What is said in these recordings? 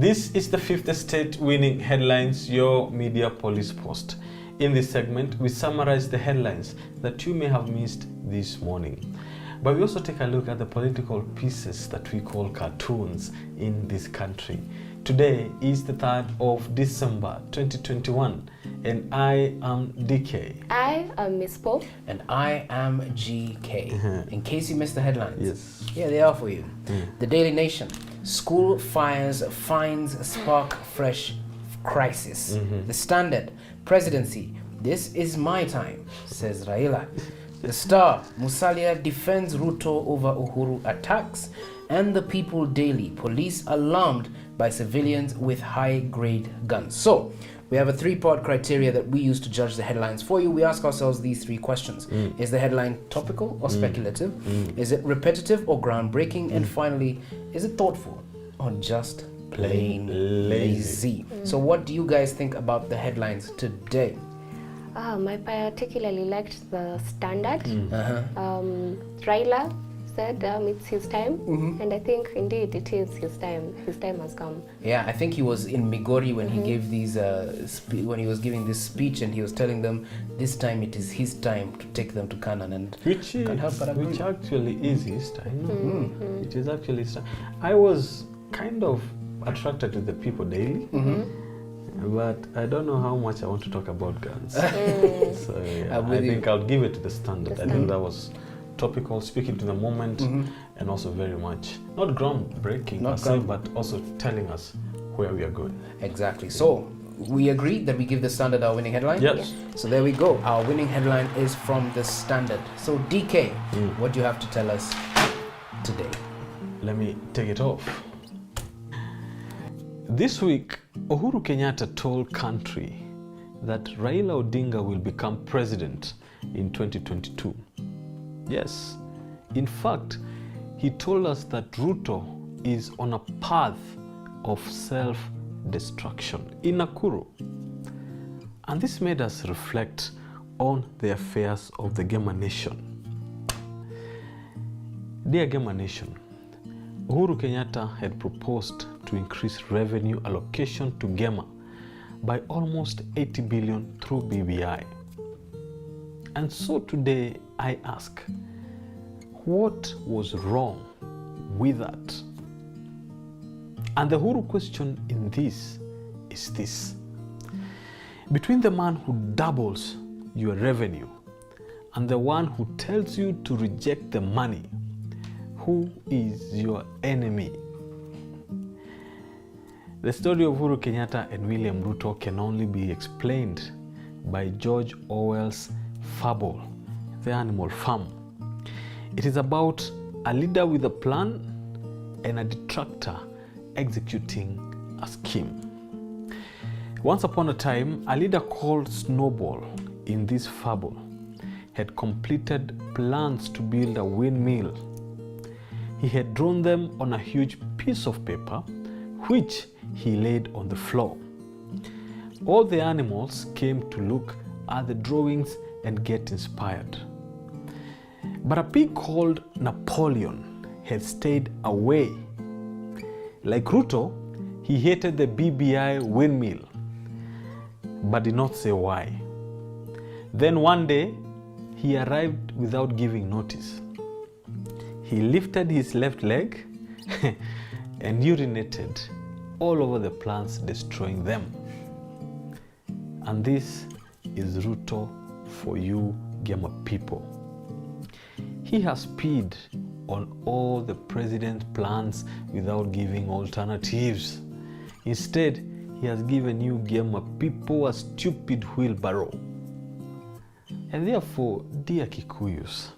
This is the Fifth Estate Winning Headlines, your media police post. In this segment, we summarize the headlines that you may have missed this morning. But we also take a look at the political pieces that we call cartoons in this country. Today is the 3rd of December 2021, and I am DK. I am Miss Pope. And I am GK. In case you missed the headlines. Yes. Yeah, they are for you. The Daily Nation. School fires, fines spark fresh crisis. The Standard. Presidency. This is my time, says Raila. The Star. Musalia defends Ruto over Uhuru attacks. And the People Daily. Police alarmed by civilians with high-grade guns. So, we have a 3-part criteria that we use to judge the headlines for you. We ask ourselves these 3 questions. Is the headline topical or speculative? Is it repetitive or groundbreaking? And finally, is it thoughtful or just plain lazy? So what do you guys think about the headlines today? I particularly liked the Standard. Raila said it's his time, and I think indeed it is his time. His time has come. Yeah, I think he was in Migori when he gave these when he was giving this speech, and he was telling them this time it is his time to take them to Canaan, and Which actually is his time. It is actually his time. I was kind of attracted to the People Daily, but I don't know how much I want to talk about guns. So yeah, I think I'll give it to the Standard. I think that was topical, speaking to the moment, and also very much not groundbreaking, but also telling us where we are going. Exactly. So we agree that we give the Standard our winning headline. Yes. So there we go. Our winning headline is from the Standard. So DK, what do you have to tell us today? Let me take it off. This week, Uhuru Kenyatta told country that Raila Odinga will become president in 2022. Yes, in fact, he told us that Ruto is on a path of self-destruction in Nakuru. And this made us reflect on the affairs of the Gema Nation. Dear Gema Nation, Uhuru Kenyatta had proposed to increase revenue allocation to Gema by almost 80 billion through BBI. And so today I ask, what was wrong with that? And the Uhuru question in this is this: between the man who doubles your revenue and the one who tells you to reject the money, who is your enemy? The story of Uhuru Kenyatta and William Ruto can only be explained by George Orwell's fable, The Animal Farm. It is about a leader with a plan and a detractor executing a scheme. Once upon a time, a leader called Snowball in this fable had completed plans to build a windmill. He had drawn them on a huge piece of paper, which he laid on the floor. All the animals came to look at the drawings and get inspired. But a pig called Napoleon had stayed away. Like Ruto, he hated the BBI windmill, but did not say why. Then one day, he arrived without giving notice. He lifted his left leg and urinated all over the plants, destroying them. And this is Ruto for you, Gema people. He has peed on all the president's plans without giving alternatives. Instead, he has given you, Gema people, a stupid wheelbarrow. And therefore, dear Kikuyus,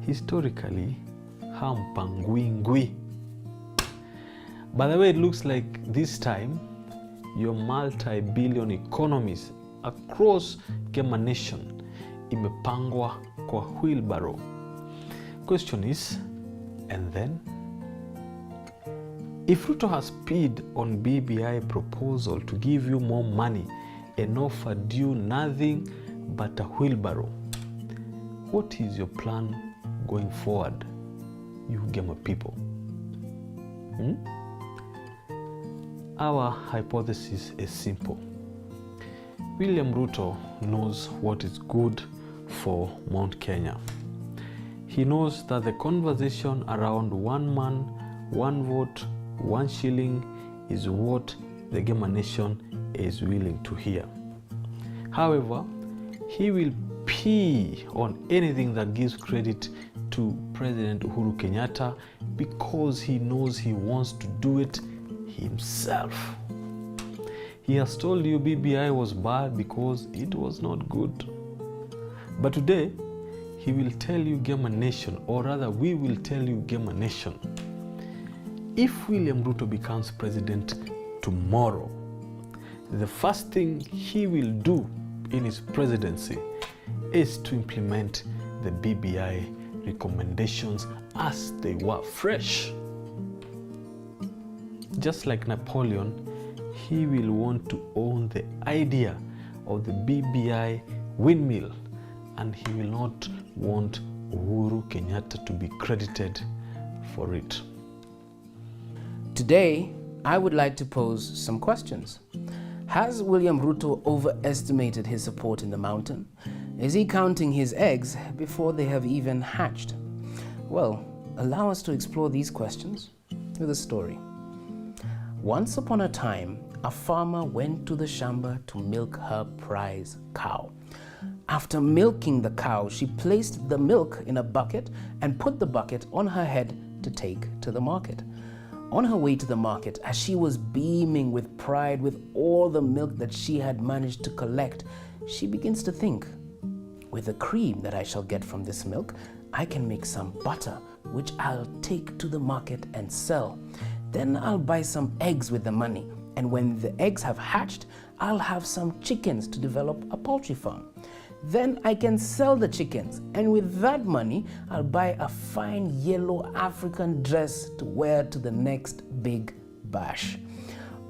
historically, hampangwingwi. By the way, it looks like this time, your multi-billion economies across Gema Nation imepangwa kwa wheelbarrow. Question is, and then? If Ruto has peed on BBI proposal to give you more money and offered you nothing but a wheelbarrow, what is your plan going forward, you Gema people? Our hypothesis is simple. William Ruto knows what is good for Mount Kenya. He knows that the conversation around one man, one vote, 1 shilling is what the Gema Nation is willing to hear. However, he will pee on anything that gives credit to President Uhuru Kenyatta because he knows he wants to do it himself. He has told you BBI was bad because it was not good. But today, he will tell you Gema Nation, or rather we will tell you Gema Nation, if William Ruto becomes president tomorrow, the first thing he will do in his presidency is to implement the BBI recommendations as they were fresh. Just like Napoleon, he will want to own the idea of the BBI windmill, and he will not want Uhuru Kenyatta to be credited for it. Today, I would like to pose some questions. Has William Ruto overestimated his support in the mountain? Is he counting his eggs before they have even hatched? Well, allow us to explore these questions with a story. Once upon a time, a farmer went to the shamba to milk her prize cow. After milking the cow, she placed the milk in a bucket and put the bucket on her head to take to the market. On her way to the market, as she was beaming with pride with all the milk that she had managed to collect, she begins to think, with the cream that I shall get from this milk, I can make some butter, which I'll take to the market and sell. Then I'll buy some eggs with the money, and when the eggs have hatched, I'll have some chickens to develop a poultry farm. Then I can sell the chickens, and with that money, I'll buy a fine yellow African dress to wear to the next big bash.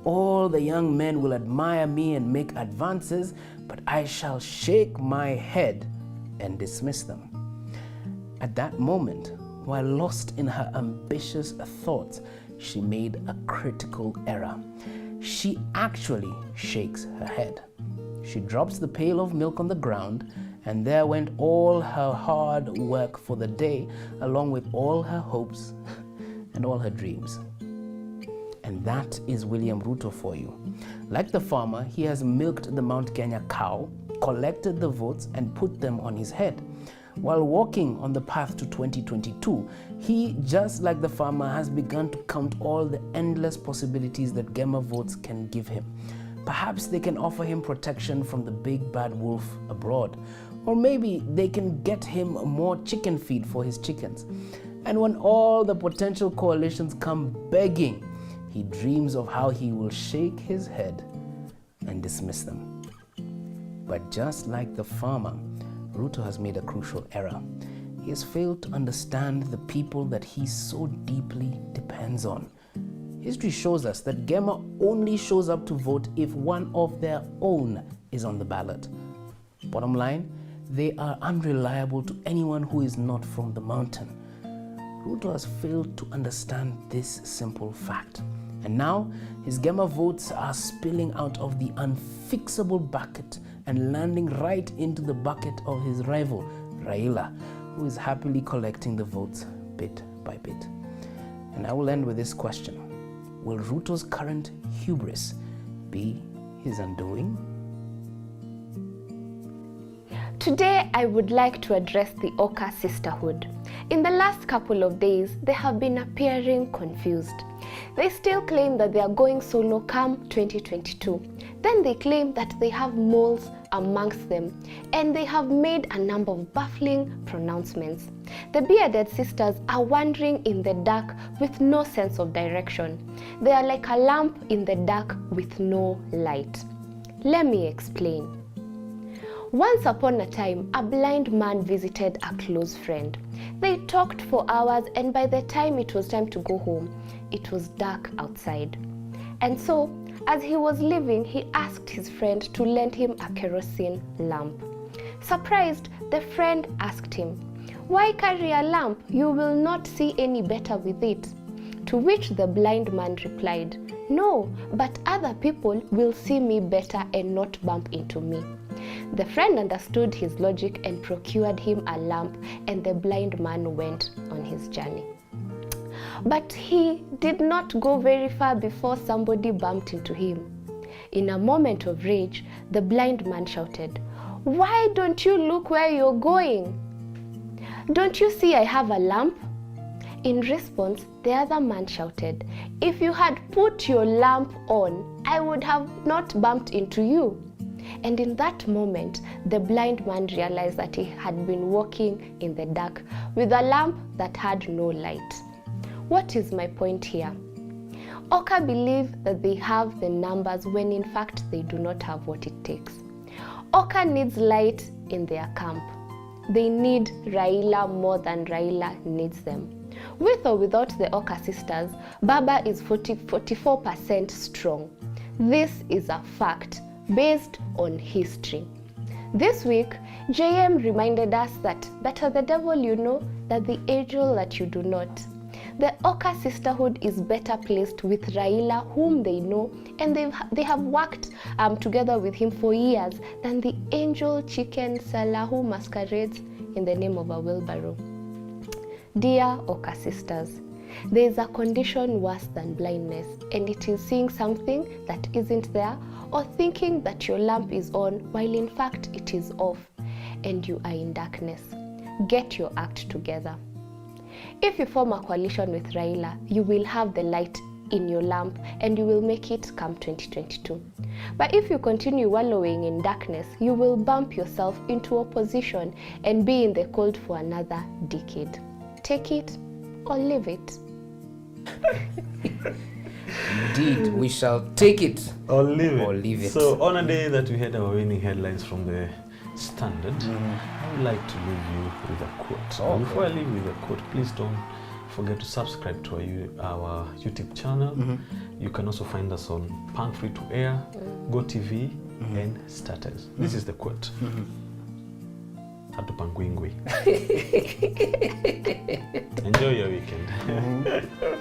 All the young men will admire me and make advances, but I shall shake my head and dismiss them. At that moment, while lost in her ambitious thoughts, she made a critical error. She actually shakes her head. She drops the pail of milk on the ground, and there went all her hard work for the day, along with all her hopes and all her dreams. And that is William Ruto for you. Like the farmer, he has milked the Mount Kenya cow, collected the votes, and put them on his head. While walking on the path to 2022, he, just like the farmer, has begun to count all the endless possibilities that Gema votes can give him. Perhaps they can offer him protection from the big bad wolf abroad. Or maybe they can get him more chicken feed for his chickens. And when all the potential coalitions come begging, he dreams of how he will shake his head and dismiss them. But just like the farmer, Ruto has made a crucial error. He has failed to understand the people that he so deeply depends on. History shows us that Gema only shows up to vote if one of their own is on the ballot. Bottom line, they are unreliable to anyone who is not from the mountain. Ruto has failed to understand this simple fact. And now, his Gema votes are spilling out of the unfixable bucket and landing right into the bucket of his rival, Raila, who is happily collecting the votes bit by bit. And I will end with this question. Will Ruto's current hubris be his undoing? Today, I would like to address the Oka sisterhood. In the last couple of days, they have been appearing confused. They still claim that they are going solo come 2022. Then they claim that they have moles amongst them, and they have made a number of baffling pronouncements. The bearded sisters are wandering in the dark with no sense of direction. They are like a lamp in the dark with no light. Let me explain. Once upon a time, a blind man visited a close friend. They talked for hours, and by the time it was time to go home, it was dark outside. And so, as he was leaving, he asked his friend to lend him a kerosene lamp. Surprised, the friend asked him, "Why carry a lamp? You will not see any better with it." To which the blind man replied, No, but other people will see me better and not bump into me. The friend understood his logic and procured him a lamp, and the blind man went on his journey. But he did not go very far before somebody bumped into him. In a moment of rage, the blind man shouted, "Why don't you look where you're going? Don't you see I have a lamp?" In response, the other man shouted, "If you had put your lamp on, I would have not bumped into you." And in that moment, the blind man realized that he had been walking in the dark with a lamp that had no light. What is my point here? Oka believe that they have the numbers when in fact they do not have what it takes. Oka needs light in their camp. They need Raila more than Raila needs them. With or without the Oka sisters, Baba is 44% strong. This is a fact based on history. This week, JM reminded us that better the devil you know than the angel that you do not. The Oka sisterhood is better placed with Raila, whom they know, and they have worked together with him for years, than the angel chicken seller who masquerades in the name of a wheelbarrow. Dear Oka sisters, there is a condition worse than blindness, and it is seeing something that isn't there, or thinking that your lamp is on while in fact it is off, and you are in darkness. Get your act together. If you form a coalition with Raila, you will have the light in your lamp and you will make it come 2022. But if you continue wallowing in darkness, you will bump yourself into opposition and be in the cold for another decade. Take it or leave it. Indeed, we shall take it Or leave or leave it. So on a day that we had our winning headlines from the Standard, I would like to leave you with a quote. Oh, Before I leave with a quote, please don't forget to subscribe to our YouTube channel. You can also find us on Punk Free to Air, Go TV, and Starters. This is the quote. Hatupangwingwi. Enjoy your weekend.